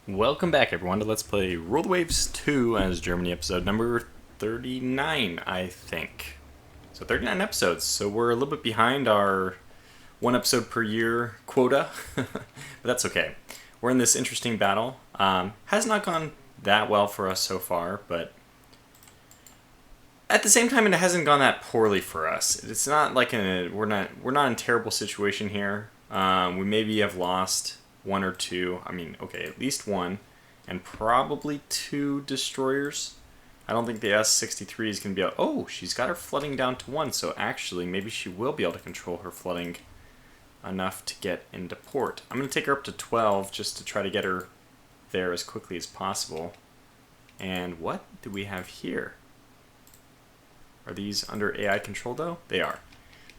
Welcome back, everyone, to Let's Play Rule the Waves 2 as Germany episode number 39, I think. So 39 episodes, so we're a little bit behind our one episode per year quota, but that's okay. We're in this interesting battle. Has not gone that well for us so far, but at the same time, it hasn't gone that poorly for us. It's not like we're not in a terrible situation here. We maybe have lost one or two, okay, at least one, and probably two destroyers. I don't think the S-63 is going to be able... Oh, she's got her flooding down to 1, so actually maybe she will be able to control her flooding enough to get into port. I'm going to take her up to 12 just to try to get her there as quickly as possible. And what do we have here? Are these under AI control, though? They are.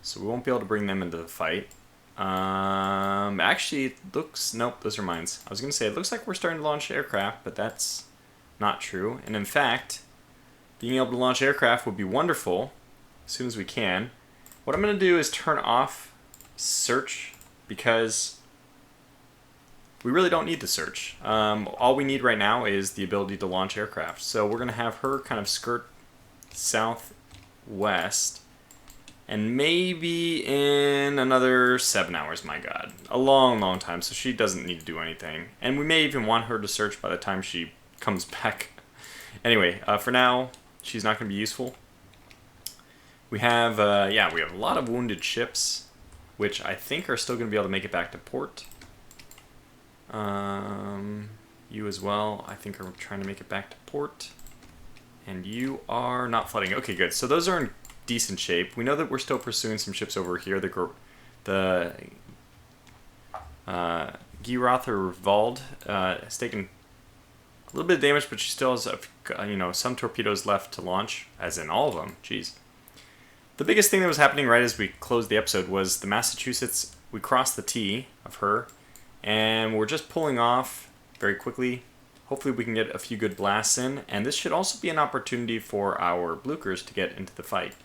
So we won't be able to bring them into the fight. Actually, it looks... Nope, those are mines. I was going to say, it looks like we're starting to launch aircraft, but that's not true. And in fact, being able to launch aircraft would be wonderful as soon as we can. What I'm going to do is turn off search, because we really don't need the search. All we need right now is the ability to launch aircraft. So we're going to have her kind of skirt southwest. And maybe in another 7 hours, my god. A long, long time, so she doesn't need to do anything. And we may even want her to search by the time she comes back. Anyway, for now, she's not going to be useful. We have, we have a lot of wounded ships, which I think are still going to be able to make it back to port. You as well, I think, are trying to make it back to port. And you are not flooding. Okay, good. So those are in decent shape. We know that we're still pursuing some ships over here. The Girath Vald has taken a little bit of damage, but she still has some torpedoes left to launch, as in all of them. Jeez. The biggest thing that was happening right as we closed the episode was the Massachusetts. We crossed the T of her, and we're just pulling off very quickly. Hopefully we can get a few good blasts in, and this should also be an opportunity for our Blukers to get into the fight.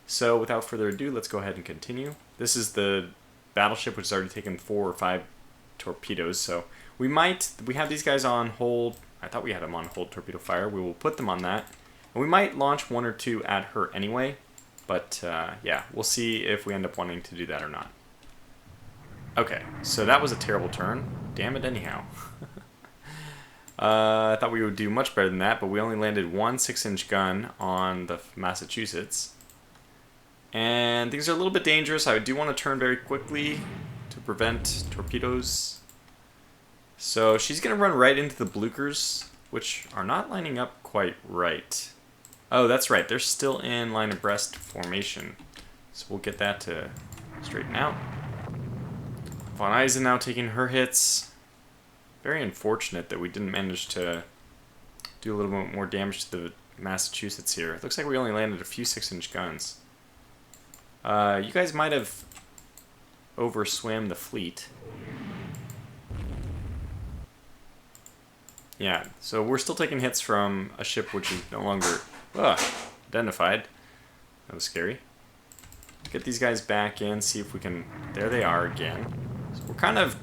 So without further ado, let's go ahead and continue. This is the battleship, which has already taken 4 or 5 torpedoes. So we have these guys on hold. I thought we had them on hold torpedo fire. We will put them on that. And we might launch 1 or 2 at her anyway. But yeah, we'll see if we end up wanting to do that or not. Okay, so that was a terrible turn. Damn it anyhow. I thought we would do much better than that, but we only landed 1 6-inch gun on the Massachusetts. And things are a little bit dangerous. I do want to turn very quickly to prevent torpedoes. So she's going to run right into the Blukers, which are not lining up quite right. Oh, that's right. They're still in line abreast formation. So we'll get that to straighten out. Von Eisen now taking her hits. Very unfortunate that we didn't manage to do a little bit more damage to the Massachusetts here. It looks like we only landed a few 6-inch guns. You guys might have overswam the fleet. Yeah, so we're still taking hits from a ship which is no longer identified. That was scary. Get these guys back in, see if we can... There they are again. So we're kind of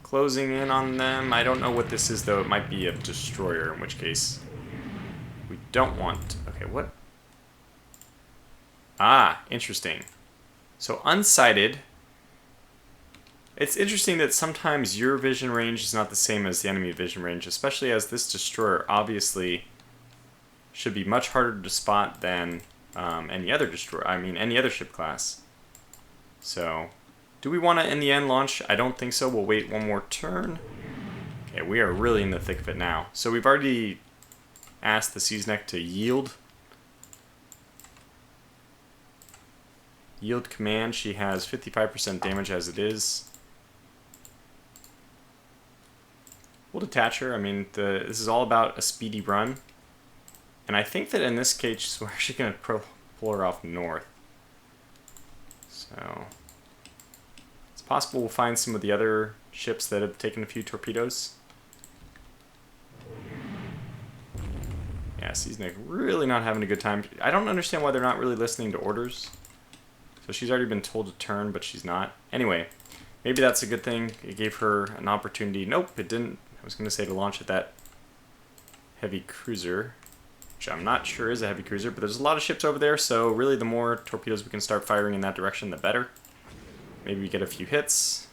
closing in on them. I don't know what this is, though. It might be a destroyer, in which case we don't want... Okay, what? Ah, interesting. So unsighted. It's interesting that sometimes your vision range is not the same as the enemy vision range, especially as this destroyer obviously should be much harder to spot than any other destroyer. Any other ship class. So, do we want to in the end launch? I don't think so. We'll wait one more turn. Okay, we are really in the thick of it now. So we've already asked the Sea's Neck to yield. Yield command, she has 55% damage as it is. We'll detach her. This is all about a speedy run. And I think that in this case, we're actually going to pull her off north. So, it's possible we'll find some of the other ships that have taken a few torpedoes. Yeah, Sea's Neck really not having a good time. I don't understand why they're not really listening to orders. So she's already been told to turn, but she's not. Anyway, maybe that's a good thing. It gave her an opportunity. Nope, it didn't I was going to say to launch at that heavy cruiser, which I'm not sure is a heavy cruiser, but there's a lot of ships over there, so really the more torpedoes we can start firing in that direction, the better. Maybe we get a few hits,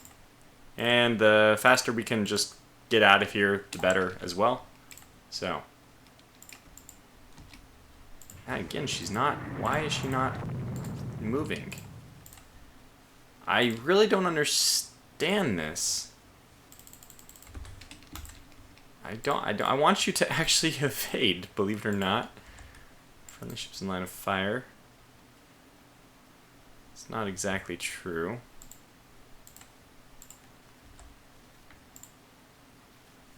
and the faster we can just get out of here, the better as well. So, again, she's not. Why is she not moving? I really don't understand this. I want you to actually evade, believe it or not. Friendly ships in line of fire. It's not exactly true.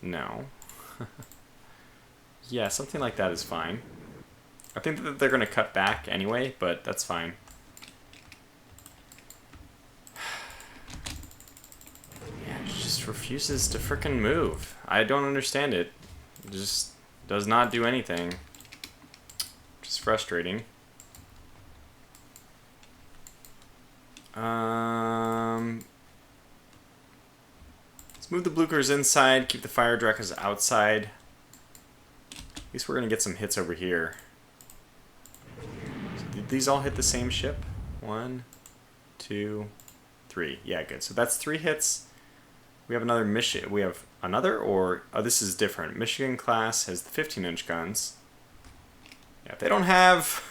No. Yeah, something like that is fine. I think that they're going to cut back anyway, but that's fine. Yeah, she just refuses to frickin' move. I don't understand it. It just does not do anything. Which is frustrating. Let's move the Bluchers inside, keep the fire Drekkas outside. At least we're going to get some hits over here. So did these all hit the same ship? 1, 2, 3. Yeah, good. So that's 3 hits. We have another mission. We have another, or... Oh, this is different. Michigan class has the 15-inch guns. Yeah, they don't have...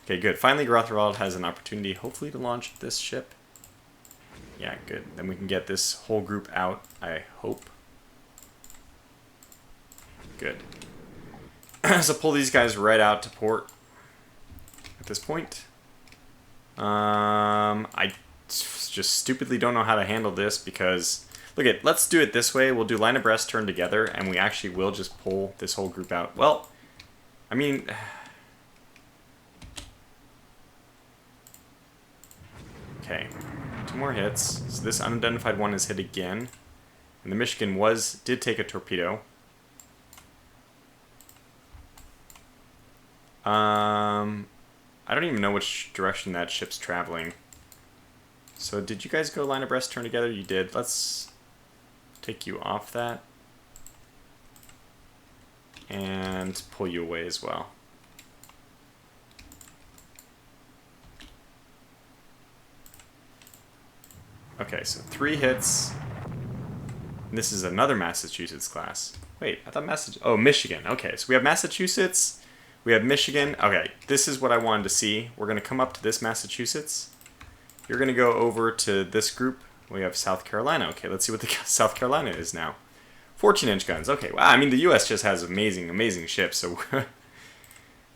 Okay, good. Finally, Grotherwald has an opportunity, hopefully, to launch this ship. Yeah, good. Then we can get this whole group out, I hope. Good. So pull these guys right out to port at this point. I just stupidly don't know how to handle this because... Look at, let's do it this way. We'll do line abreast, turn together, and we actually will just pull this whole group out. Well, I mean... Okay, 2 more hits. So this unidentified one is hit again. And the Michigan did take a torpedo. I don't even know which direction that ship's traveling. So did you guys go line abreast, turn together? You did. Let's take you off that. And pull you away as well. Okay, so 3 hits. This is another Massachusetts class. Wait, I thought Oh, Michigan. Okay, so we have Massachusetts. We have Michigan. Okay, this is what I wanted to see. We're going to come up to this Massachusetts. You're going to go over to this group. We have South Carolina. Okay, let's see what the South Carolina is now. 14-inch guns. Okay, wow. I mean, the U.S. just has amazing, amazing ships. So,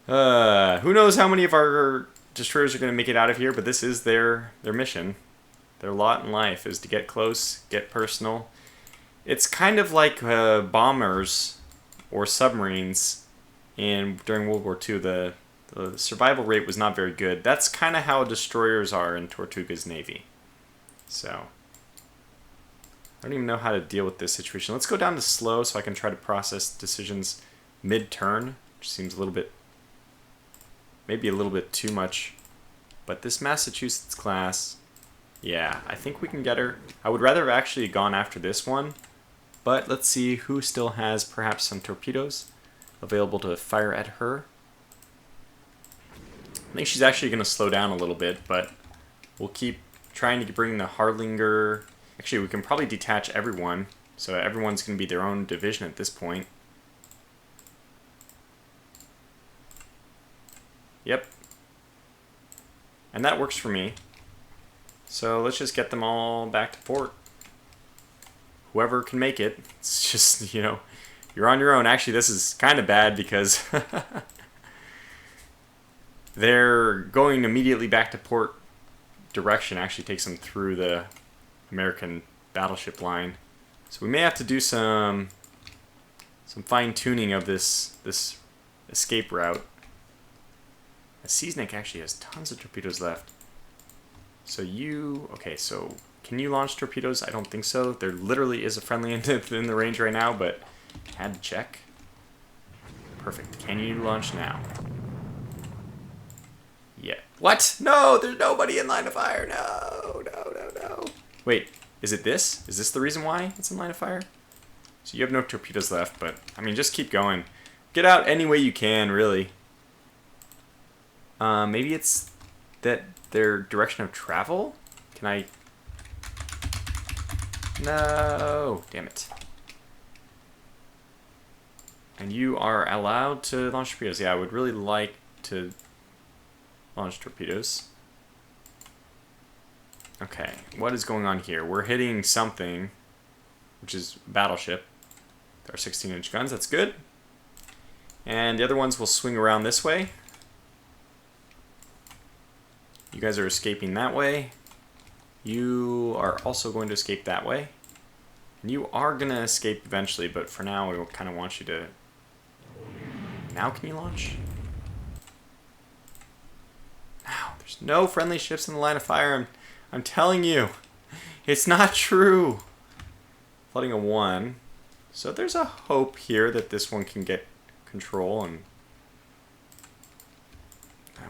who knows how many of our destroyers are going to make it out of here? But this is their mission. Their lot in life is to get close, get personal. It's kind of like bombers or submarines during World War II. The survival rate was not very good. That's kind of how destroyers are in Tortuga's navy. So, I don't even know how to deal with this situation. Let's go down to slow so I can try to process decisions mid-turn, which seems a little bit, maybe a little bit too much. But this Massachusetts class... Yeah, I think we can get her. I would rather have actually gone after this one, but let's see who still has perhaps some torpedoes available to fire at her. I think she's actually going to slow down a little bit, but we'll keep trying to bring the Harlinger. Actually, we can probably detach everyone, so everyone's going to be their own division at this point. Yep. And that works for me. So let's just get them all back to port. Whoever can make it. It's just, you know, you're on your own. Actually, this is kind of bad because they're going immediately back to port direction. Actually takes them through the American battleship line. So we may have to do some fine-tuning of this escape route. The Sea Snake actually has tons of torpedoes left. So okay, so can you launch torpedoes? I don't think so. There literally is a friendly in the range right now, but had to check. Perfect. Can you launch now? Yeah. What? No, there's nobody in line of fire. No. Wait, is it this? Is this the reason why it's in line of fire? So you have no torpedoes left, but, I mean, just keep going. Get out any way you can, really. Maybe it's that their direction of travel? Can I... No! Damn it. And you are allowed to launch torpedoes. Yeah, I would really like to launch torpedoes. Okay, what is going on here? We're hitting something, which is battleship. Our 16-inch guns, that's good. And the other ones will swing around this way. You guys are escaping that way. You are also going to escape that way. And you are going to escape eventually, but for now we kind of want you to... Now can you launch? Now, there's no friendly ships in the line of fire. I'm telling you, it's not true. Flooding a 1. So there's a hope here that this one can get control, and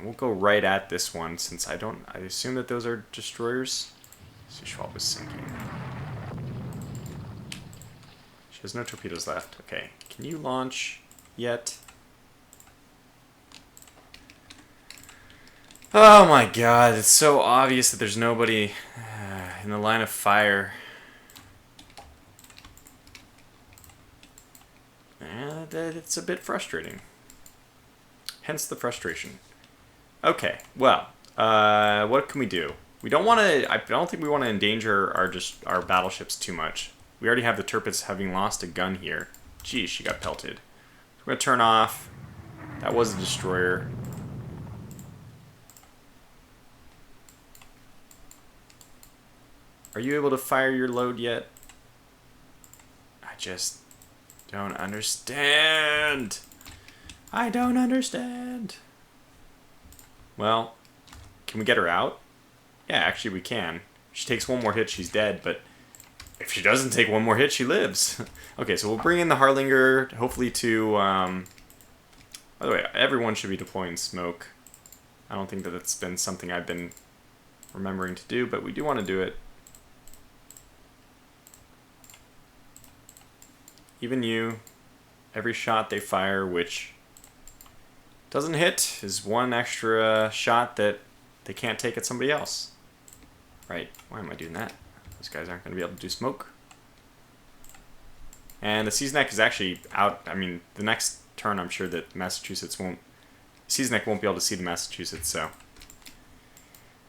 we'll go right at this one since I assume that those are destroyers. So Schwab is sinking. She has no torpedoes left. Okay, can you launch yet? Oh my god, it's so obvious that there's nobody in the line of fire. And it's a bit frustrating. Hence the frustration. Okay, well, what can we do? We don't want to. I don't think we want to endanger our battleships too much. We already have the Tirpitz having lost a gun here. Geez, she got pelted. We're gonna turn off. That was a destroyer. Are you able to fire your load yet? I just don't understand. I don't understand. Well, can we get her out? Yeah, actually we can. If she takes one more hit, she's dead, but if she doesn't take one more hit, she lives. Okay, so we'll bring in the Harlinger, hopefully to... By the way, everyone should be deploying smoke. I don't think that it's been something I've been remembering to do, but we do want to do it. Even you, every shot they fire, which doesn't hit, is one extra shot that they can't take at somebody else. Right, why am I doing that? Those guys aren't going to be able to do smoke. And the Seasneck is actually out. I mean, the next turn I'm sure that Massachusetts won't... Seasneck won't be able to see the Massachusetts, so...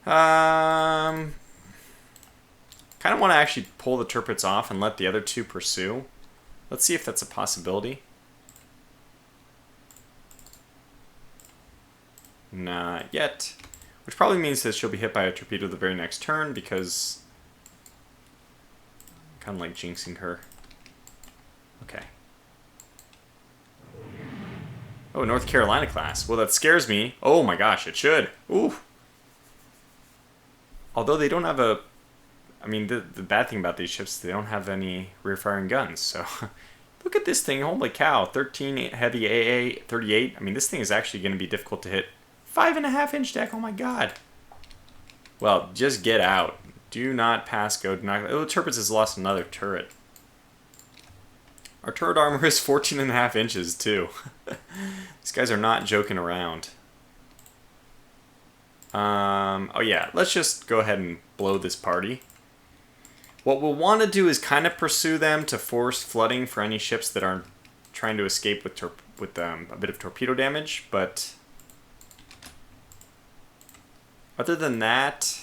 kind of want to actually pull the Tirpitz off and let the other two pursue. Let's see if that's a possibility. Not yet. Which probably means that she'll be hit by a torpedo the very next turn because... I'm kind of like jinxing her. Okay. Oh, North Carolina class. Well, that scares me. Oh my gosh, it should. Ooh. Although they don't have a... I mean, the bad thing about these ships, they don't have any rear-firing guns, so... Look at this thing, holy cow. 13 heavy AA, 38. I mean, this thing is actually going to be difficult to hit. 5.5-inch deck, oh my god. Well, just get out. Do not pass go. Do not... Oh, Tirpitz has lost another turret. Our turret armor is 14.5 inches, too. These guys are not joking around. Oh yeah, let's just go ahead and blow this party. What we'll want to do is kind of pursue them to force flooding for any ships that are trying to escape with a bit of torpedo damage, but other than that,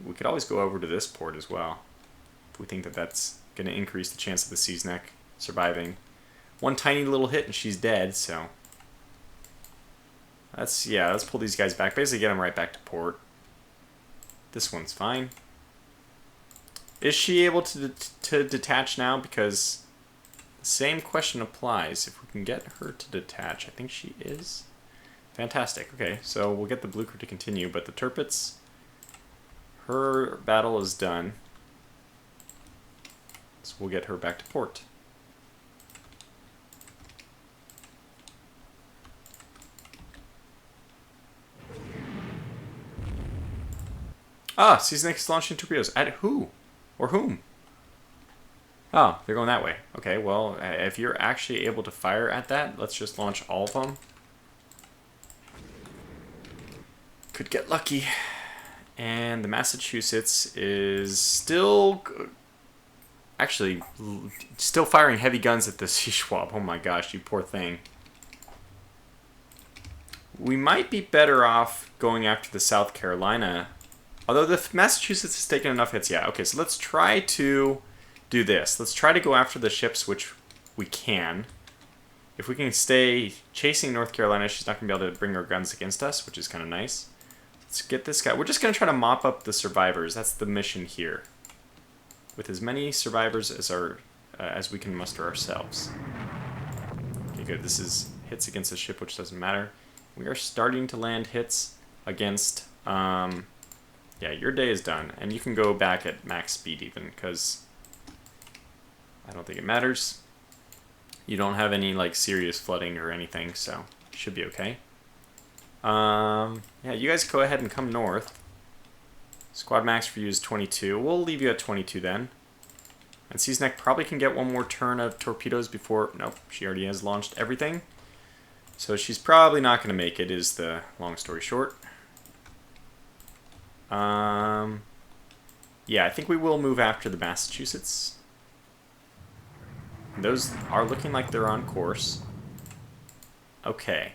we could always go over to this port as well if we think that that's going to increase the chance of the Seasneck surviving. One tiny little hit and she's dead, so let's pull these guys back. Basically get them right back to port. This one's fine. Is she able to detach now? Because the same question applies. If we can get her to detach, I think she is. Fantastic. Okay, so we'll get the Blucher to continue, but the Tirpitz, her battle is done. So we'll get her back to port. Ah, Seasneck is launching torpedoes. At who? Or whom? Oh, they're going that way. Okay, well, if you're actually able to fire at that, let's just launch all of them. Could get lucky. And the Massachusetts is still... Actually, still firing heavy guns at the Sea Schwab. Oh my gosh, you poor thing. We might be better off going after the South Carolina. Although the Massachusetts has taken enough hits. Yeah, okay, so let's try to do this. Let's try to go after the ships, which we can. If we can stay chasing North Carolina, she's not going to be able to bring her guns against us, which is kind of nice. Let's get this guy. We're just going to try to mop up the survivors. That's the mission here. With as many survivors as we can muster ourselves. Okay, good. This is hits against a ship, which doesn't matter. We are starting to land hits against... yeah, your day is done. And you can go back at max speed even, because I don't think it matters. You don't have any like serious flooding or anything, so you should be okay. Yeah, you guys go ahead and come north. Squad max for you is 22. We'll leave you at 22 then. And Sea's Neck probably can get one more turn of torpedoes before... Nope, she already has launched everything. So she's probably not going to make it, is the long story short. Yeah, I think we will move after the Massachusetts. Those are looking like they're on course. Okay.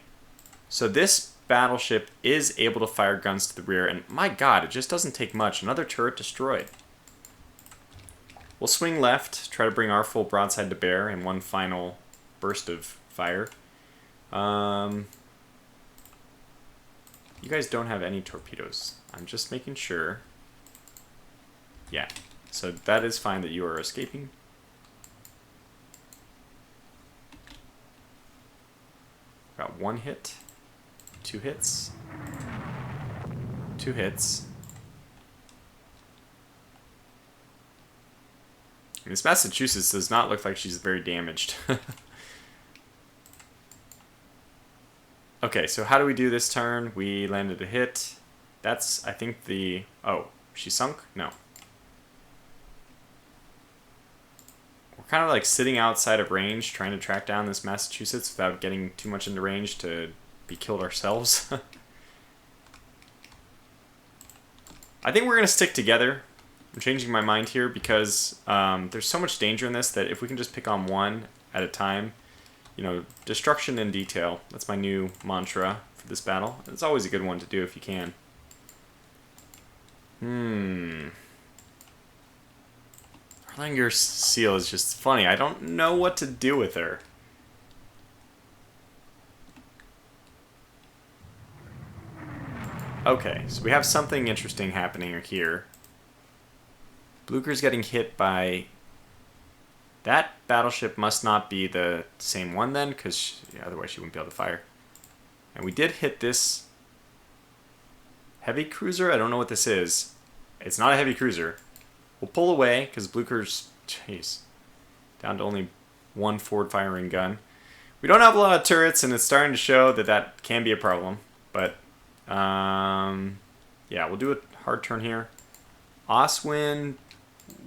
So this battleship is able to fire guns to the rear, and my god, it just doesn't take much. Another turret destroyed. We'll swing left, try to bring our full broadside to bear in one final burst of fire. You guys don't have any torpedoes. I'm just making sure. Yeah, so that is fine that you are escaping. Got one hit. 2 hits. 2 hits. And this Massachusetts does not look like she's very damaged. Okay, so how do we do this turn? We landed a hit. That's, I think, the... Oh, she sunk? No. We're kind of like sitting outside of range, trying to track down this Massachusetts without getting too much into range to be killed ourselves. I think we're going to stick together. I'm changing my mind here because there's so much danger in this that if we can just pick on one at a time, you know, destruction in detail. That's my new mantra for this battle. It's always a good one to do if you can. Erlanger Seal is just funny. I don't know what to do with her. Okay, so we have something interesting happening here. Blucher's getting hit by... That battleship must not be the same one then, because otherwise she wouldn't be able to fire. And we did hit this heavy cruiser. I don't know what this is. It's not a heavy cruiser. We'll pull away, because Blucher's, jeez, down to only one forward-firing gun. We don't have a lot of turrets, and it's starting to show that that can be a problem. But, yeah, we'll do a hard turn here. Oswin,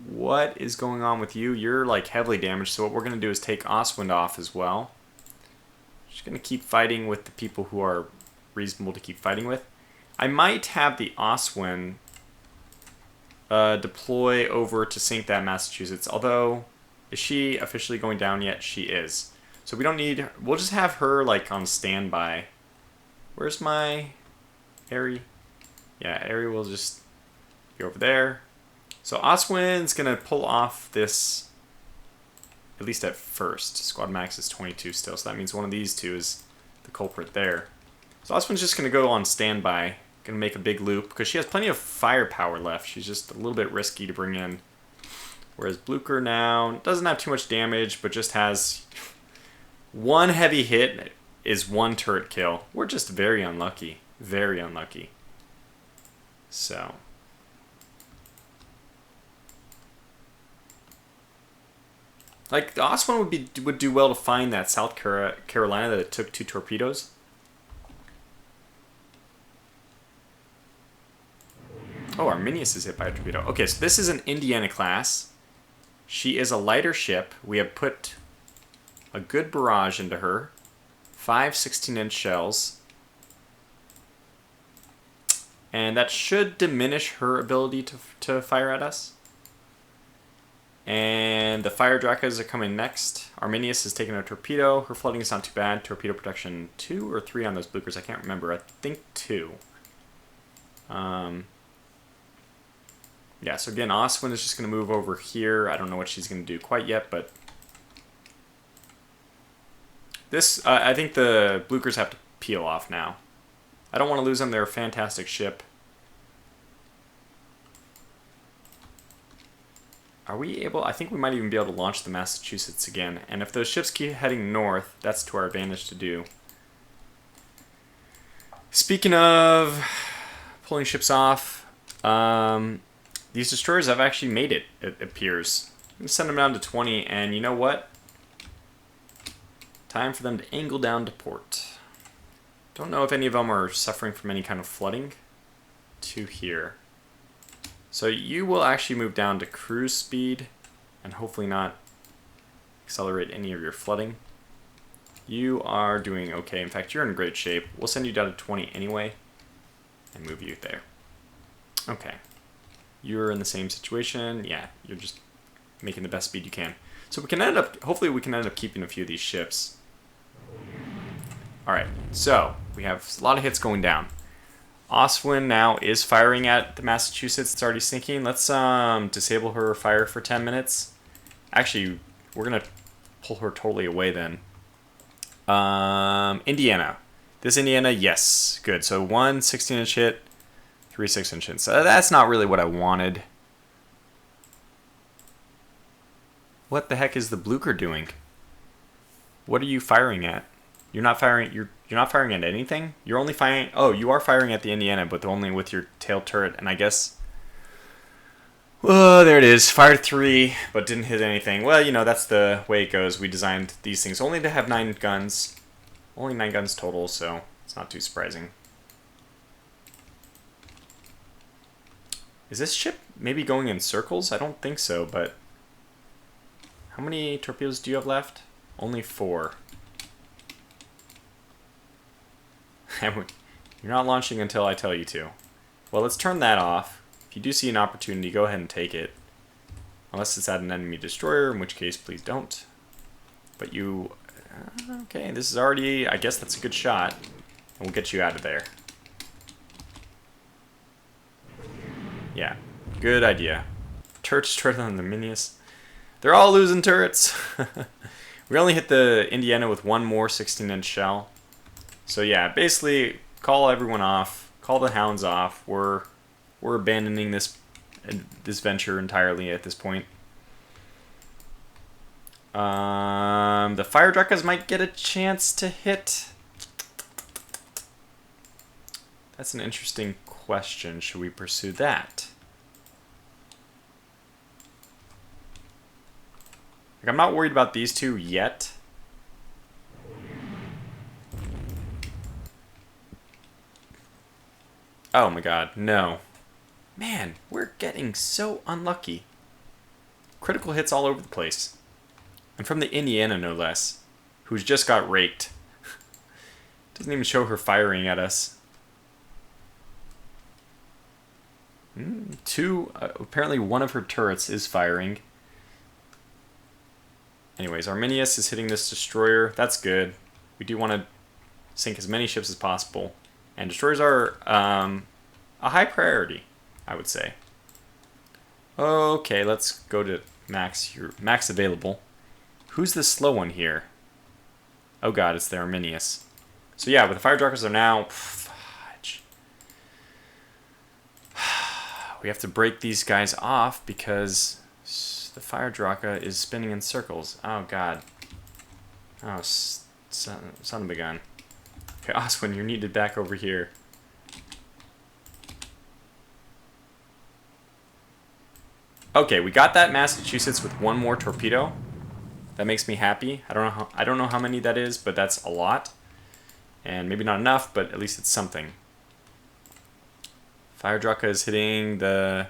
what is going on with you? You're, like, heavily damaged, so what we're going to do is take Oswind off as well. Just going to keep fighting with the people who are reasonable to keep fighting with. I might have the Oswin deploy over to sink that Massachusetts. Although, is she officially going down yet? She is. So we don't need... We'll just have her, like, on standby. Where's my... Aerie? Yeah, Aerie will just go over there. So Oswin's going to pull off this... At least at first. Squad max is 22 still. So that means one of these two is the culprit there. So Oswin's just going to go on standby. Going to make a big loop, because she has plenty of firepower left. She's just a little bit risky to bring in. Whereas Blucher now doesn't have too much damage, but just has one heavy hit is one turret kill. We're just very unlucky. Very unlucky. So. Like, the Oswin would do well to find that South Carolina that it took 2 torpedoes. Oh, Arminius is hit by a torpedo. Okay, so this is an Indiana class. She is a lighter ship. We have put a good barrage into her. 5 16-inch shells. And that should diminish her ability to fire at us. And the fire Dracas are coming next. Arminius is taking a torpedo. Her flooding is not too bad. Torpedo protection 2 or 3 on those bloopers. I can't remember. I think 2. Yeah, so again, Oswin is just going to move over here. I don't know what she's going to do quite yet, but this, I think the bloopers have to peel off now. I don't want to lose them. They're a fantastic ship. Are we able? I think we might even be able to launch the Massachusetts again. And if those ships keep heading north, that's to our advantage to do. Speaking of pulling ships off, these destroyers have actually made it, it appears. I'm going to send them down to 20, and you know what? Time for them to angle down to port. Don't know if any of them are suffering from any kind of flooding. 2 here. So you will actually move down to cruise speed and hopefully not accelerate any of your flooding. You are doing okay. In fact, you're in great shape. We'll send you down to 20 anyway and move you there. Okay. You're in the same situation. Yeah, you're just making the best speed you can. So we can end up, hopefully we can end up keeping a few of these ships. Alright, so we have a lot of hits going down. Oswin now is firing at the Massachusetts. It's already sinking. Let's disable her fire for 10 minutes. Actually, we're going to pull her totally away then. Indiana. This Indiana, yes. Good. So 1 16-inch hit, 3 6-inch hits. That's not really what I wanted. What the heck is the Blucher doing? What are you firing at? You're not firing. You're not firing at anything. You're only firing. Oh, you are firing at the Indiana, but only with your tail turret. And I guess. Oh, there it is. Fired 3, but didn't hit anything. Well, you know that's the way it goes. We designed these things only to have 9 guns. Only 9 guns total, so it's not too surprising. Is this ship maybe going in circles? I don't think so, but how many torpedoes do you have left? Only 4. You're not launching until I tell you to. Well, let's turn that off. If you do see an opportunity, go ahead and take it. Unless it's at an enemy destroyer, in which case, please don't. But you... okay, this is already... I guess that's a good shot. And we'll get you out of there. Yeah, good idea. Turret destroyer on the Minius. They're all losing turrets. We only hit the Indiana with 1 more 16-inch shell. So yeah, basically, call everyone off. Call the hounds off. We're abandoning this venture entirely at this point. The fire Drakas might get a chance to hit. That's an interesting question. Should we pursue that? Like, I'm not worried about these two yet. Oh my god, no. Man, we're getting so unlucky. Critical hits all over the place. And from the Indiana, no less, who's just got raked. Doesn't even show her firing at us. Apparently one of her turrets is firing. Anyways, Arminius is hitting this destroyer. That's good. We do want to sink as many ships as possible. And destroyers are a high priority, I would say. Okay, let's go to max. Your max available. Who's the slow one here? Oh god, it's the Arminius. So yeah, but the fire Drakas are now... fudge. We have to break these guys off because the fire Draka is spinning in circles. Oh god. Oh, son of a gun. Okay, Oswin, you're needed back over here. Okay, we got that Massachusetts with 1 more torpedo. That makes me happy. I don't know how many that is, but that's a lot. And maybe not enough, but at least it's something. Fire Draka is hitting the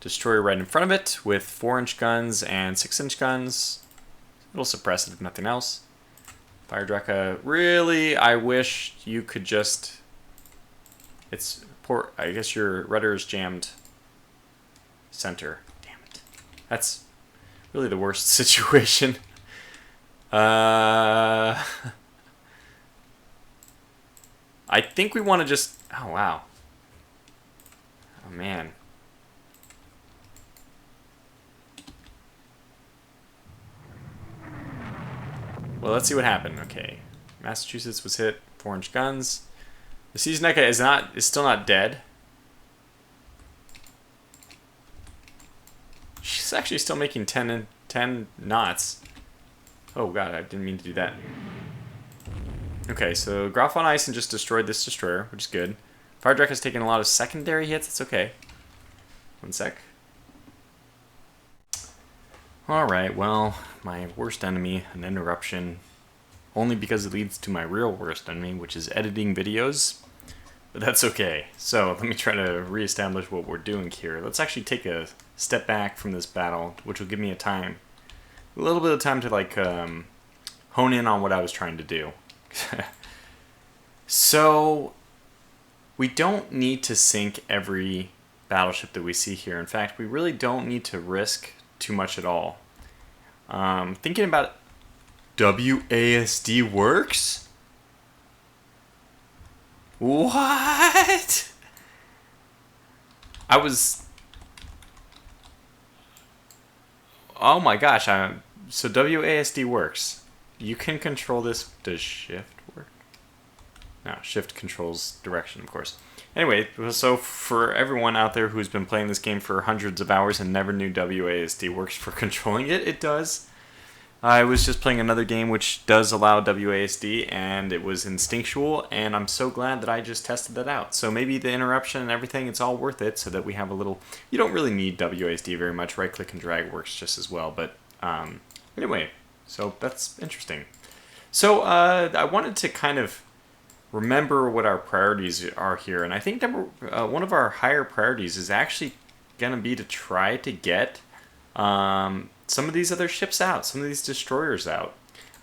destroyer right in front of it with 4-inch guns and 6-inch guns. It'll suppress it if nothing else. Fire Draka, really, I wish you could just... It's poor. I guess your rudder is jammed center. Damn it. That's really the worst situation. I think we want to just... Oh, wow. Oh, man. Well, let's see what happened. Okay. Massachusetts was hit. 4-inch guns. The Sea's NECA is still not dead. She's actually still making 10 knots. Oh god, I didn't mean to do that. Okay, so Graf on Ice and just destroyed this destroyer, which is good. Fire Drake has taken a lot of secondary hits. It's okay. One sec. Alright, well, my worst enemy, an interruption. Only because it leads to my real worst enemy, which is editing videos. But that's okay. So, let me try to reestablish what we're doing here. Let's actually take a step back from this battle, which will give me a little bit of time to, like, hone in on what I was trying to do. So, we don't need to sink every battleship that we see here. In fact, we really don't need to risk too much at all. Thinking about WASD works? What? Oh my gosh, so WASD works. You can control this. Does shift work? No, shift controls direction, of course. Anyway, so for everyone out there who's been playing this game for hundreds of hours and never knew WASD works for controlling it, it does. I was just playing another game which does allow WASD, and it was instinctual, and I'm so glad that I just tested that out. So maybe the interruption and everything, it's all worth it, so that we have a little... You don't really need WASD very much. Right-click and drag works just as well, but anyway, so that's interesting. So I wanted to kind of remember what our priorities are here, and I think one of our higher priorities is actually going to be to try to get... some of these other ships out, some of these destroyers out.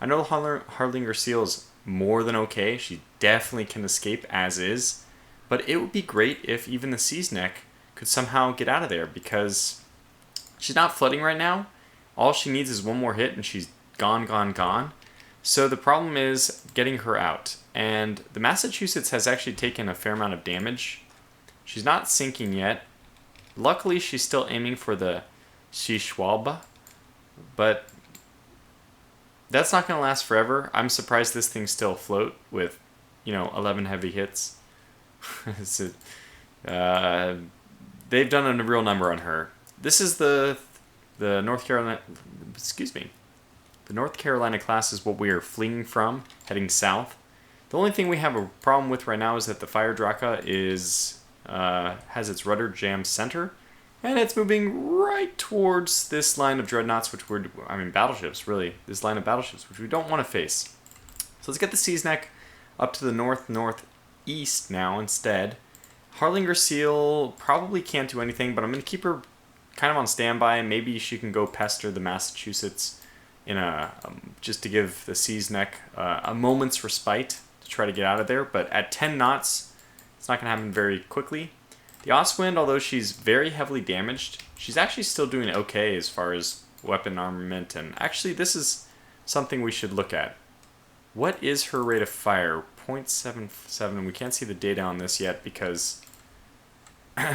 I know Harlinger Seal's more than okay. She definitely can escape as is. But it would be great if even the Sea's Neck could somehow get out of there, because she's not flooding right now. All she needs is one more hit and she's gone, gone, gone. So the problem is getting her out. And the Massachusetts has actually taken a fair amount of damage. She's not sinking yet. Luckily, she's still aiming for the Schwalbe. But that's not going to last forever. I'm surprised this thing's still afloat with, 11 heavy hits. They've done a real number on her. This is the North Carolina, the North Carolina class is what we are fleeing from, heading south. The only thing we have a problem with right now is that the Fire Draka has its rudder jammed center. And it's moving right towards this line of dreadnoughts, battleships, really. This line of battleships, which we don't want to face. So let's get the Sea's Neck up to the northeast now instead. Harlinger Seal probably can't do anything, but I'm going to keep her kind of on standby. Maybe she can go pester the Massachusetts just to give the Sea's Neck a moment's respite to try to get out of there. But at 10 knots, it's not going to happen very quickly. The Ostwind, although she's very heavily damaged, she's actually still doing okay as far as weapon armament. And actually, this is something we should look at. What is her rate of fire? 0.77. We can't see the data on this yet because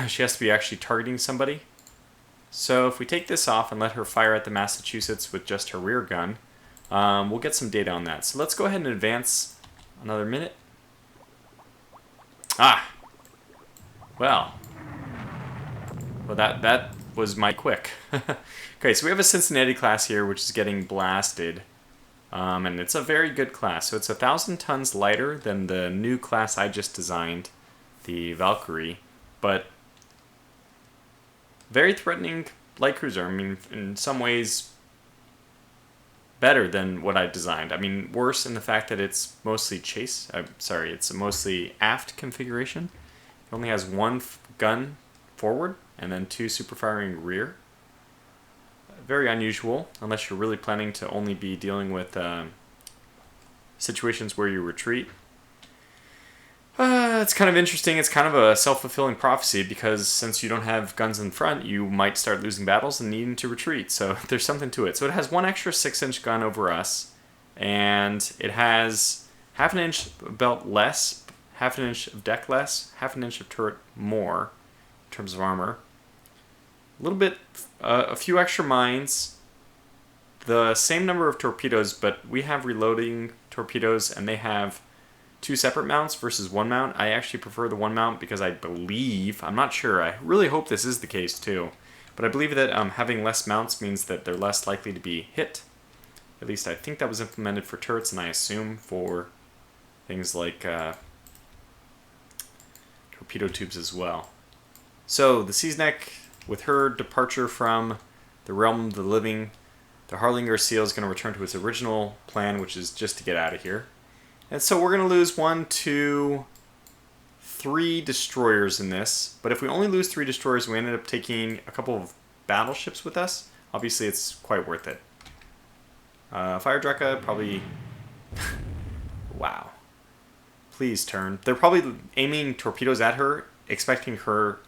she has to be actually targeting somebody. So if we take this off and let her fire at the Massachusetts with just her rear gun, we'll get some data on that. So let's go ahead and advance another minute. Well, that was mighty quick. Okay, so we have a Cincinnati class here, which is getting blasted. And it's a very good class. So it's 1,000 tons lighter than the new class I just designed, the Valkyrie. But very threatening light cruiser. In some ways, better than what I designed. Worse in the fact that it's mostly it's a mostly aft configuration. It only has one gun forward, and then 2 super firing rear. Very unusual, unless you're really planning to only be dealing with situations where you retreat. It's kind of interesting. It's kind of a self-fulfilling prophecy, because since you don't have guns in front, you might start losing battles and needing to retreat. So there's something to it. So it has 1 extra 6-inch gun over us, and it has half an inch belt less, half an inch of deck less, half an inch of turret more in terms of armor. A little bit, a few extra mines, the same number of torpedoes, but we have reloading torpedoes and they have 2 separate mounts versus 1 mount. I actually prefer the 1 mount because I believe, I'm not sure, I really hope this is the case too, but I believe that having less mounts means that they're less likely to be hit. At least I think that was implemented for turrets, and I assume for things like torpedo tubes as well. So the Seasneck, with her departure from the realm of the living, the Harlinger Seal is going to return to its original plan, which is just to get out of here. And so we're going to lose 1, 2, 3 destroyers in this. But if we only lose 3 destroyers, we ended up taking a couple of battleships with us. Obviously, it's quite worth it. Fire Drekka, probably... Wow. Please turn. They're probably aiming torpedoes at her, expecting her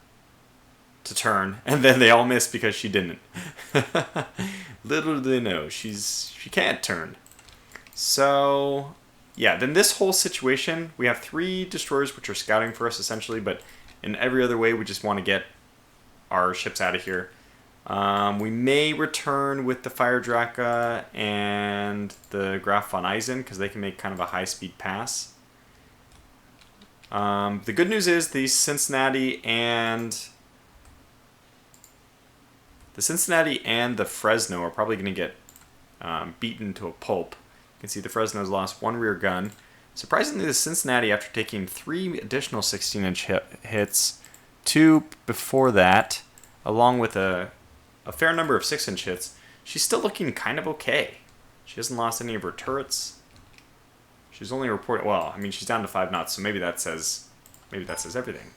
to turn, and then they all miss because she didn't. Little do they know, she can't turn. So, yeah, then this whole situation, we have 3 destroyers which are scouting for us essentially, but in every other way we just want to get our ships out of here. We may return with the Fire Drekka and the Graf von Eisen, because they can make kind of a high-speed pass. The good news is the Cincinnati and the Fresno are probably going to get beaten to a pulp. You can see the Fresno's lost 1 rear gun. Surprisingly, the Cincinnati, after taking 3 additional 16-inch hits, 2 before that, along with a fair number of 6-inch hits, she's still looking kind of okay. She hasn't lost any of her turrets. She's only reported, well, I mean, she's down to 5 knots, so maybe that says everything.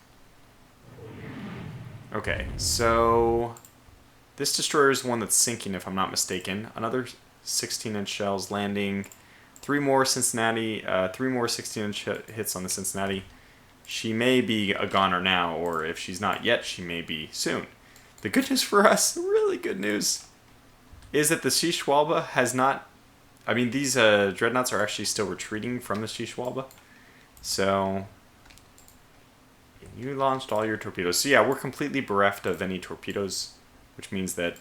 Okay, so this destroyer is the one that's sinking, if I'm not mistaken. Another 16-inch shells landing. 3 more Cincinnati, 3 more 16-inch hits on the Cincinnati. She may be a goner now, or if she's not yet, she may be soon. The good news for us, really good news, is that the Shishwalba has not... I mean, these dreadnoughts are actually still retreating from the Shishwalba. So, you launched all your torpedoes. So yeah, we're completely bereft of any torpedoes, which means that,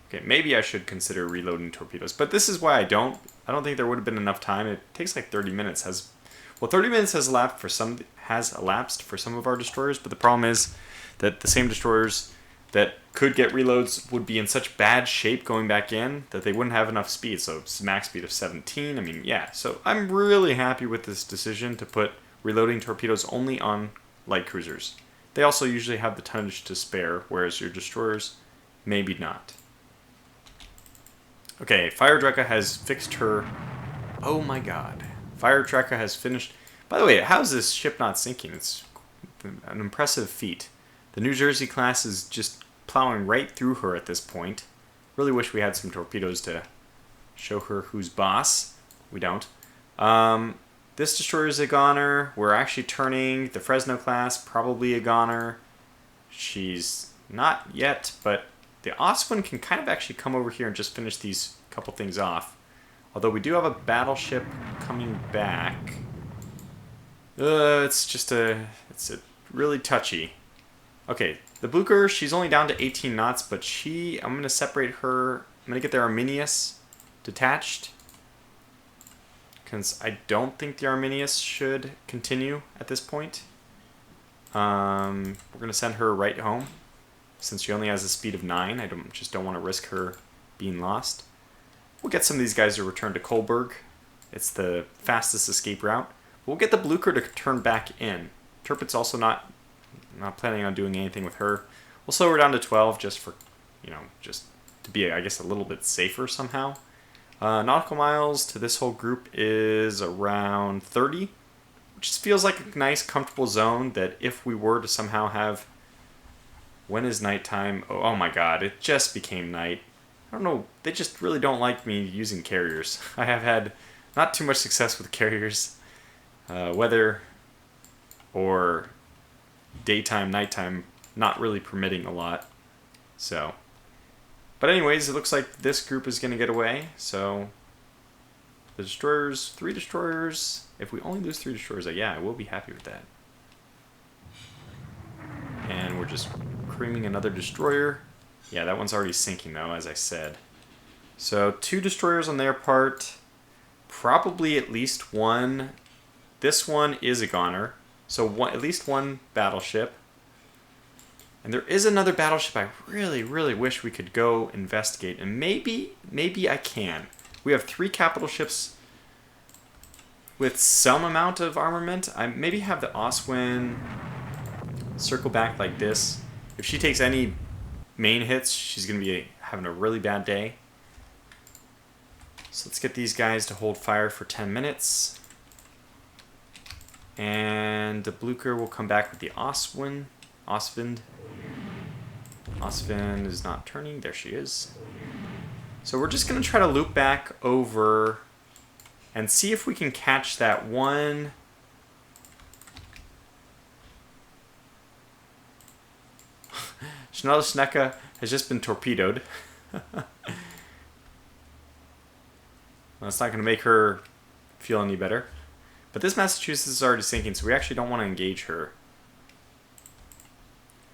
okay, maybe I should consider reloading torpedoes. But this is why I don't think there would have been enough time. It takes like 30 minutes. 30 minutes has elapsed for some of our destroyers, but the problem is that the same destroyers that could get reloads would be in such bad shape going back in that they wouldn't have enough speed. So it's max speed of 17. I mean, yeah. So I'm really happy with this decision to put reloading torpedoes only on light cruisers. They also usually have the tonnage to spare, whereas your destroyers maybe not. Okay, Fire Drekka has fixed her... Oh my god. Fire Drekka has finished... By the way, how's this ship not sinking? It's an impressive feat. The New Jersey class is just plowing right through her at this point. Really wish we had some torpedoes to show her who's boss. We don't. This destroyer is a goner. We're actually turning the Fresno class, probably a goner. She's not yet, but the Oswin can kind of actually come over here and just finish these couple things off. Although we do have a battleship coming back. It's really touchy. Okay, the Blucher, she's only down to 18 knots, but I'm going to separate her. I'm going to get the Arminius detached, because I don't think the Arminius should continue at this point. We're going to send her right home, since she only has a speed of 9. I just don't want to risk her being lost. We'll get some of these guys to return to Kolberg. It's the fastest escape route. We'll get the Blucher to turn back in. Turpit's also not planning on doing anything with her. We'll slow her down to 12 just for, just to be, I guess, a little bit safer somehow. Nautical miles to this whole group is around 30, which just feels like a nice, comfortable zone that if we were to somehow have When is nighttime? Oh my god, it just became night. I don't know, they just really don't like me using carriers. I have had not too much success with carriers. Weather or daytime, nighttime, not really permitting a lot. So, but anyways, it looks like this group is going to get away. So, the destroyers, 3 destroyers. If we only lose 3 destroyers, yeah, I will be happy with that. And we're just creaming another destroyer. Yeah, that one's already sinking though, as I said. So 2 destroyers on their part. Probably at least 1. This one is a goner. So at least 1 battleship. And there is another battleship I really, really wish we could go investigate. And maybe I can. We have 3 capital ships with some amount of armament. I maybe have the Oswin circle back like this. If she takes any main hits, she's going to be having a really bad day. So let's get these guys to hold fire for 10 minutes. And the Blucher will come back with the Oswin. Oswind is not turning. There she is. So we're just going to try to loop back over and see if we can catch that one. Schnellschnecke has just been torpedoed. That's not going to make her feel any better. But this Massachusetts is already sinking, so we actually don't want to engage her.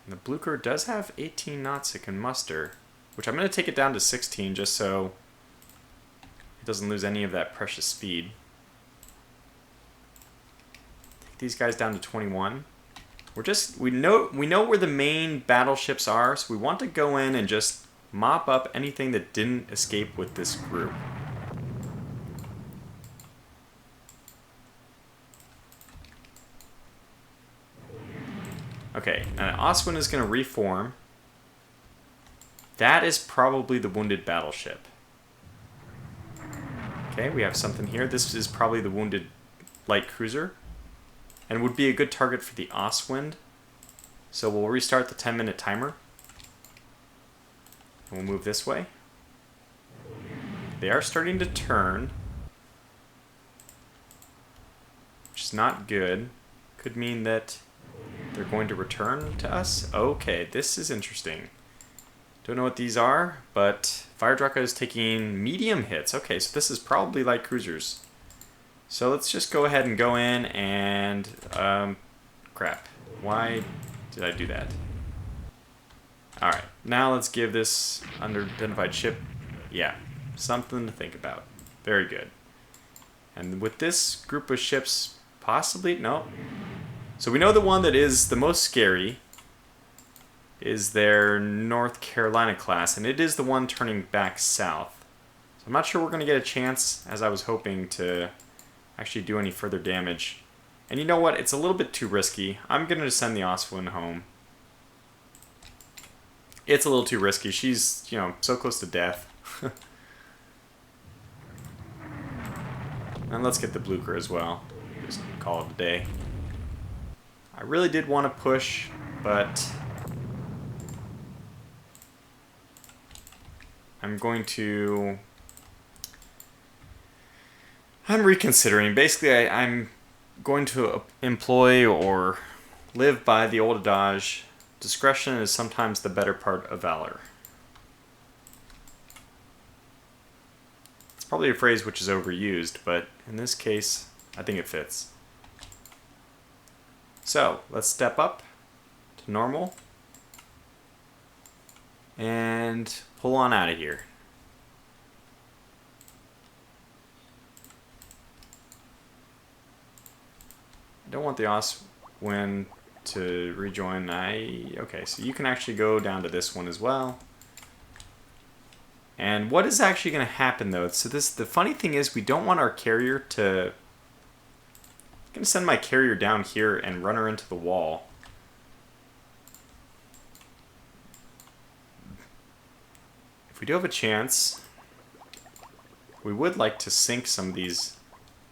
And the Blucher does have 18 knots it can muster, which I'm going to take it down to 16 just so it doesn't lose any of that precious speed. Take these guys down to 21. We know where the main battleships are, so we want to go in and just mop up anything that didn't escape with this group. Okay, now Oswin is going to reform. That is probably the wounded battleship. Okay, we have something here. This is probably the wounded light cruiser. And would be a good target for the Oswind. So we'll restart the 10-minute timer. And we'll move this way. They are starting to turn, which is not good. Could mean that they're going to return to us. Okay, this is interesting. Don't know what these are, but Fire Draka is taking medium hits. Okay, so this is probably light cruisers. So let's just go ahead and go in and... crap. Why did I do that? Alright, now let's give this unidentified ship, yeah, something to think about. Very good. And with this group of ships, possibly... no. So we know the one that is the most scary is their North Carolina class, and it is the one turning back south. So I'm not sure we're going to get a chance, as I was hoping, to actually do any further damage. And you know what? It's a little bit too risky. I'm going to send the Oswin home. It's a little too risky. She's, you know, so close to death. And let's get the Blucher as well. Just call it a day. I really did want to push, but I'm reconsidering. Basically, I'm going to employ or live by the old adage, discretion is sometimes the better part of valor. It's probably a phrase which is overused, but in this case, I think it fits. So, let's step up to normal and pull on out of here. I don't want the Oswin to rejoin. Okay, so you can actually go down to this one as well. And what is actually going to happen though? So the funny thing is we don't want our carrier to... I'm going to send my carrier down here and run her into the wall. If we do have a chance, we would like to sink some of these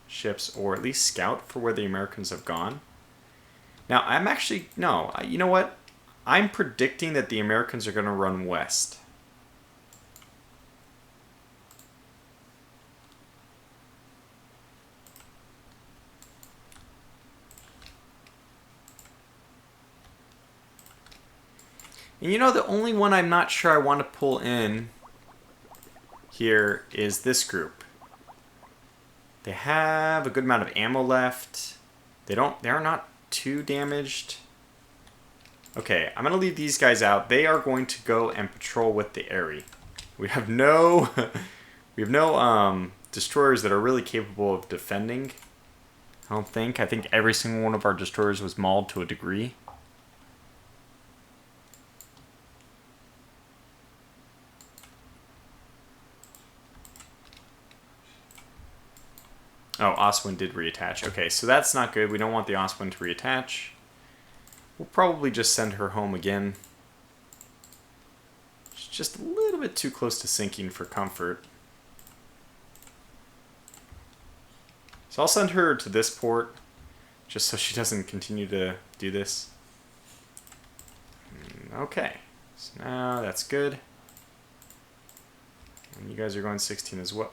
ships, or at least scout for where the Americans have gone. Now, I'm actually... no, you know what? I'm predicting that the Americans are going to run west. And you know, the only one I'm not sure I want to pull in here is this group. They have a good amount of ammo left. They're not too damaged. Okay, I'm gonna leave these guys out. They are going to go and patrol with the Aerie. We have no destroyers that are really capable of defending. I don't think. I think every single one of our destroyers was mauled to a degree. Oh, Oswin did reattach. Okay, so that's not good. We don't want the Oswin to reattach. We'll probably just send her home again. She's just a little bit too close to sinking for comfort. So I'll send her to this port, just so she doesn't continue to do this. Okay, so now that's good. And you guys are going 16 as well.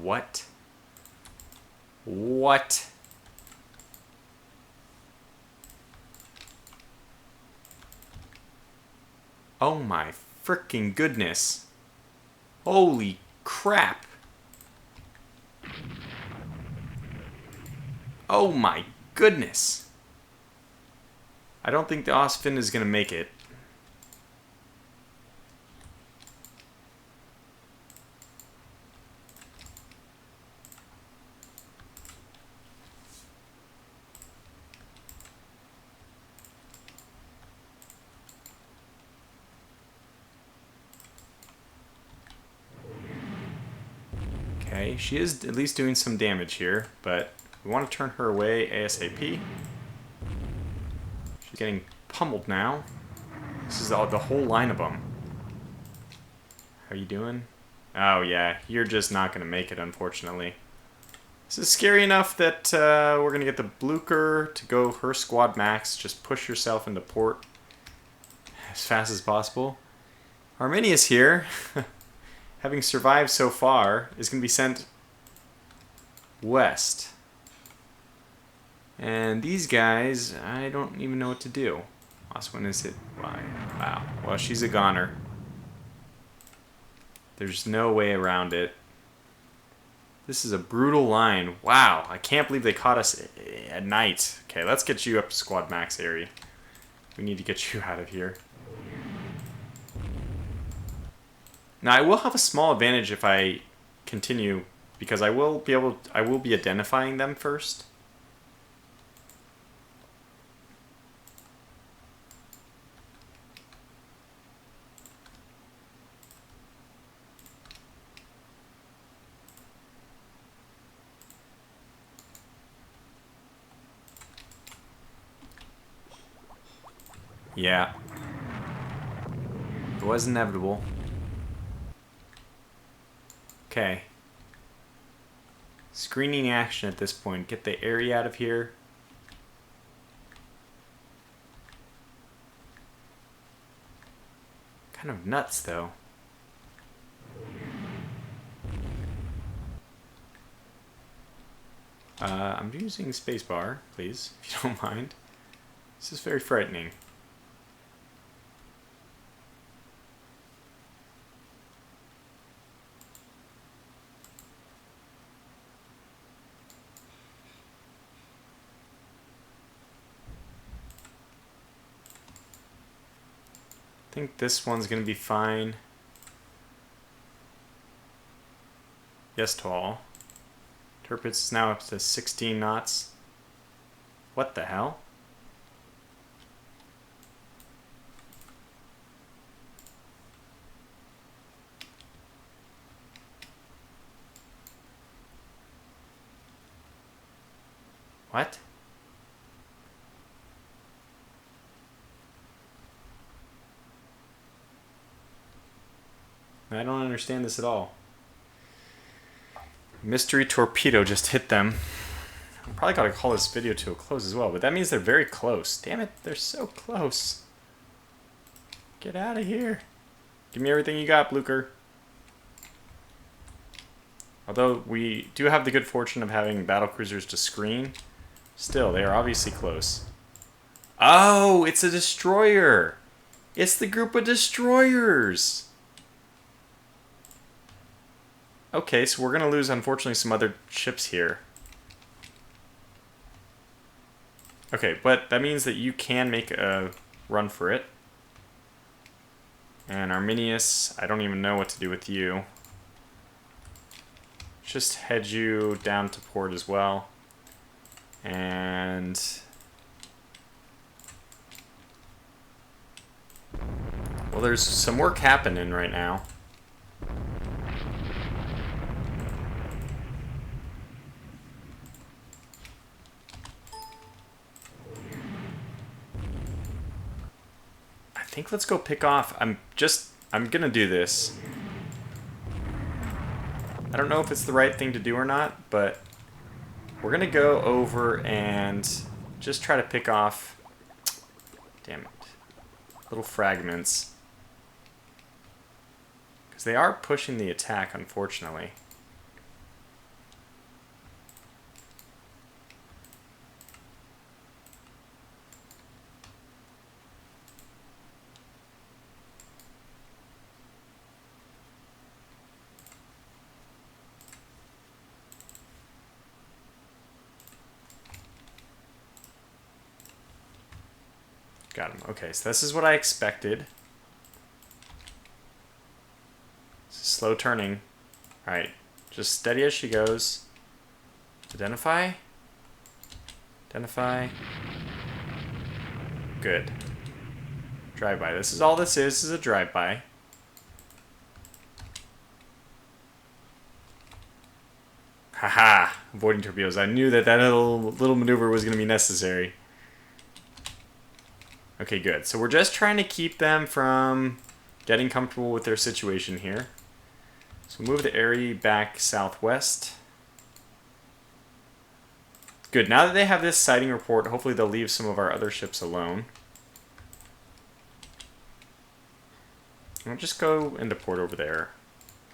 What? What? Oh my freaking goodness. Holy crap. Oh my goodness. I don't think the Osfin is going to make it. Okay, she is at least doing some damage here, but we want to turn her away ASAP. She's getting pummeled now. This is the whole line of them. How are you doing? Oh yeah, you're just not going to make it, unfortunately. This is scary enough that we're going to get the Blucher to go her squad max. Just push yourself into port as fast as possible. Arminius here, having survived so far, is going to be sent west. And these guys, I don't even know what to do. Oswin is hit by... Wow. Well, she's a goner. There's no way around it. This is a brutal line. Wow. I can't believe they caught us at night. Okay, let's get you up to squad max area. We need to get you out of here. Now, I will have a small advantage if I continue, because I will be identifying them first. Yeah. It was inevitable. Okay. Screening action at this point. Get the area out of here. Kind of nuts, though. I'm using spacebar, please, if you don't mind. This is very frightening. I think this one's going to be fine. Yes to all. Torpedo is now up to 16 knots. What the hell? What? I don't understand this at all. Mystery torpedo just hit them. I'm probably gotta call this video to a close as well, but that means they're very close. Damn it, they're so close. Get out of here. Give me everything you got, Blucher. Although we do have the good fortune of having battle cruisers to screen, still, they are obviously close. Oh, it's a destroyer. It's the group of destroyers. Okay, so we're going to lose, unfortunately, some other ships here. Okay, but that means that you can make a run for it. And Arminius, I don't even know what to do with you. Just head you down to port as well. And... well, there's some work happening right now. I think let's go pick off. I'm gonna do this. I don't know if it's the right thing to do or not, but we're gonna go over and just try to pick off, damn it, little fragments. Because they are pushing the attack, unfortunately. Got him. Okay, so this is what I expected. Slow turning. Alright, just steady as she goes. Identify. Identify. Good. Drive-by. This is all this is. This is a drive-by. Haha! Avoiding torpedoes. I knew that little maneuver was going to be necessary. Okay, good. So we're just trying to keep them from getting comfortable with their situation here. So move the Aerie back southwest. Good. Now that they have this sighting report, hopefully they'll leave some of our other ships alone. I'll just go into port over there.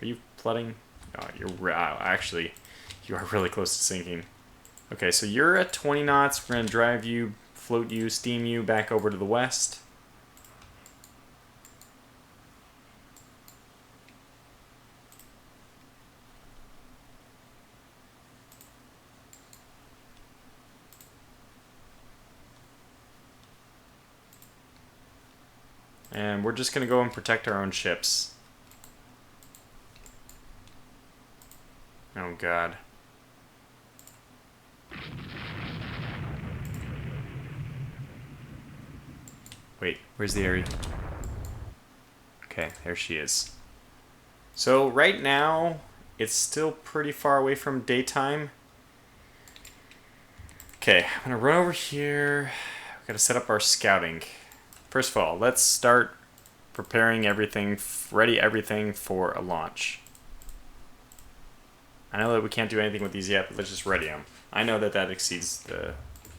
Are you flooding? Oh, you're actually, you are really close to sinking. Okay, so you're at 20 knots. We're going to drive you, float you, steam you back over to the west. And we're just going to go and protect our own ships. Oh, God. Wait, where's the Aerie? Okay, there she is. So right now, it's still pretty far away from daytime. Okay, I'm going to run over here. We've got to set up our scouting. First of all, let's start preparing everything, ready everything for a launch. I know that we can't do anything with these yet, but let's just ready them. I know that that exceeds the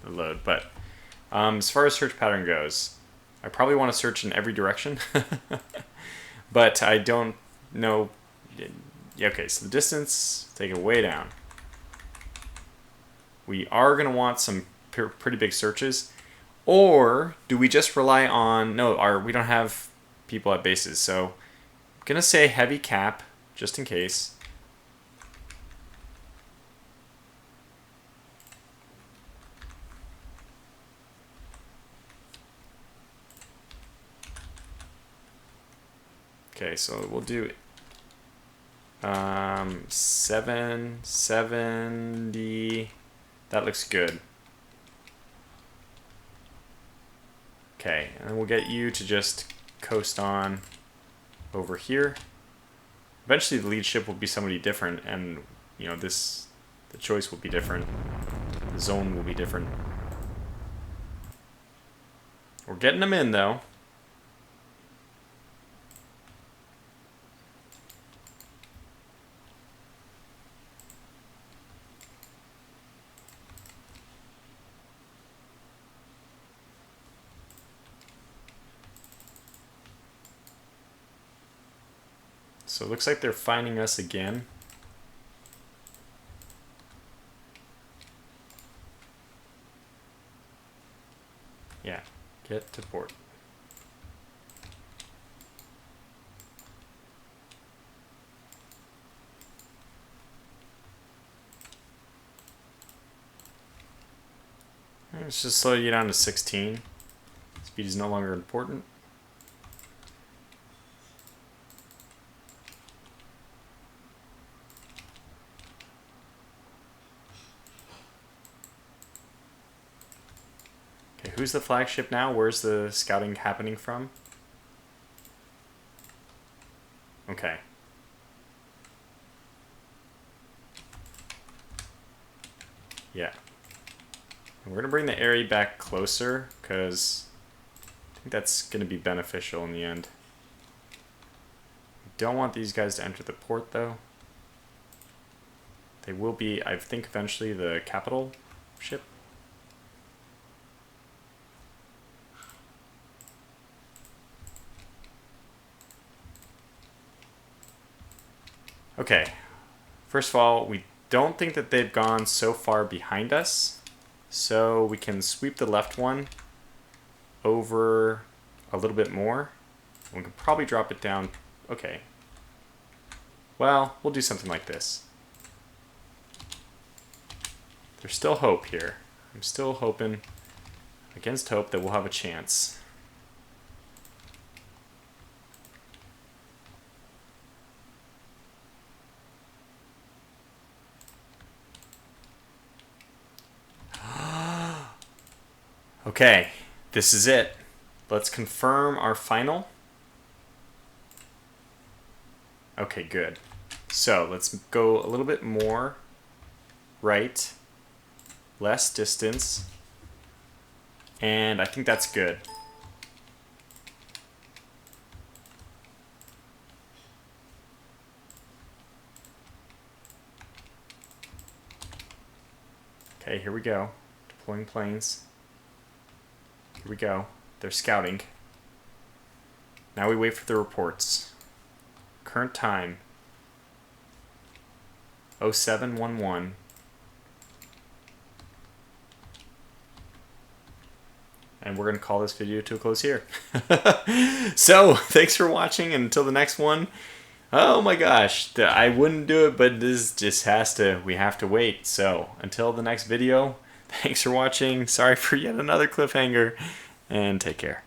load, but as far as search pattern goes, I probably want to search in every direction, but I don't know. Yeah, okay, so the distance, take it way down. We are going to want some pretty big searches. Or do we just rely on... no, we don't have people at bases, so I'm going to say heavy cap, just in case. Okay, so we'll do 770. That looks good. Okay, and we'll get you to just coast on over here. Eventually the lead ship will be somebody different, and you know, the choice will be different. The zone will be different. We're getting them in though. So it looks like they're finding us again. Yeah, get to port. Let's just slow you down to 16. Speed is no longer important. Okay, who's the flagship now? Where's the scouting happening from? Okay. Yeah. And we're going to bring the area back closer because I think that's going to be beneficial in the end. We don't want these guys to enter the port though. They will be, I think, eventually the capital ship. Okay. First of all, we don't think that they've gone so far behind us. So we can sweep the left one over a little bit more. We can probably drop it down. Okay. Well, we'll do something like this. There's still hope here. I'm still hoping against hope that we'll have a chance. Okay, this is it. Let's confirm our final. Okay, good. So let's go a little bit more right, less distance, and I think that's good. Okay, here we go. Deploying planes. Here we go. They're scouting. Now we wait for the reports. Current time 0711. And we're going to call this video to a close here. So, thanks for watching, and until the next one. Oh my gosh, I wouldn't do it, but this just we have to wait. So, until the next video, thanks for watching. Sorry for yet another cliffhanger, and take care.